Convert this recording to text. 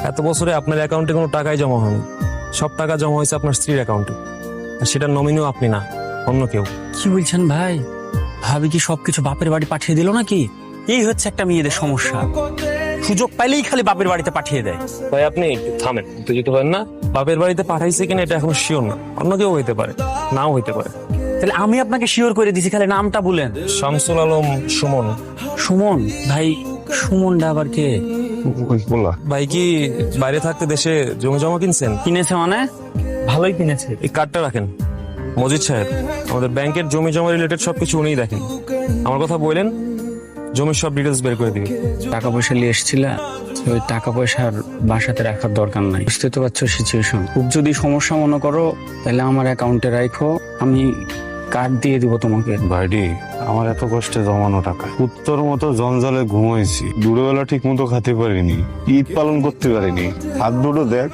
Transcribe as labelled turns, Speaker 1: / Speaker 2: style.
Speaker 1: এত বছরে আপনার অ্যাকাউন্টে কোনো টাকাই জমা হয়নি, সব টাকা জমা হয়েছে আপনার স্ত্রীর অ্যাকাউন্টে। আর সেটা নমিনিও আপনি না, অন্য কেউ।
Speaker 2: কি বলছেন ভাই? ভাবি কি সবকিছু বাপের বাড়ি পাঠিয়ে দিল নাকি? এই হচ্ছে একটা মেয়েদের সমস্যা, সুযোগ পাইলেই খালি বাপের বাড়িতে পাঠিয়ে দেয়।
Speaker 1: ভাই আপনি একটু থামেন, উত্তেজিত হবেন না। বাপের বাড়িতে পাঠাইছে কিনা এটা এখন শিওর না, অন্য কেউ হইতে পারে, নাও হইতে পারে।
Speaker 2: তাহলে আমি আপনাকে শিওর করে দিছি, খালি নামটা বলেন।
Speaker 1: শামসুল আলম সুমন।
Speaker 2: সুমন? ভাই সুমনটা আবার কে?
Speaker 1: ভাই কি বাইরে থাকতে দেশে জমি জমা কিনছেন?
Speaker 2: কিনেছে মানে? ভালোই কিনেছে।
Speaker 1: এই কার্ডটা রাখেন। মজিদ সাহেব, আমাদের ব্যাংকের জমি জমা রিলেটেড সবকিছু উনিই দেখেন। আমার কথা বললেন, জমির সব ডিটেলস বের করে দিবি।
Speaker 2: টাকা পয়সা নিয়ে এসেছিলা, ওই টাকা পয়সার বাসাতে রাখার দরকার নাই। বুঝতে তো পারছো সিচুয়েশন। খুব যদি সমস্যা মনে করো তাহলে আমার অ্যাকাউন্টে রাখো, আমি কার্ড দিয়ে দিব তোমাকে।
Speaker 3: ভাইডি, আমার এত কষ্টে জমানো টাকা, উত্তর মতো জঞ্জালে ঘুমাইছি, দুপুরবেলা ঠিক মতো খেতে পারিনি, ঈদ পালন করতে পারিনি, হাত দুটো দেখ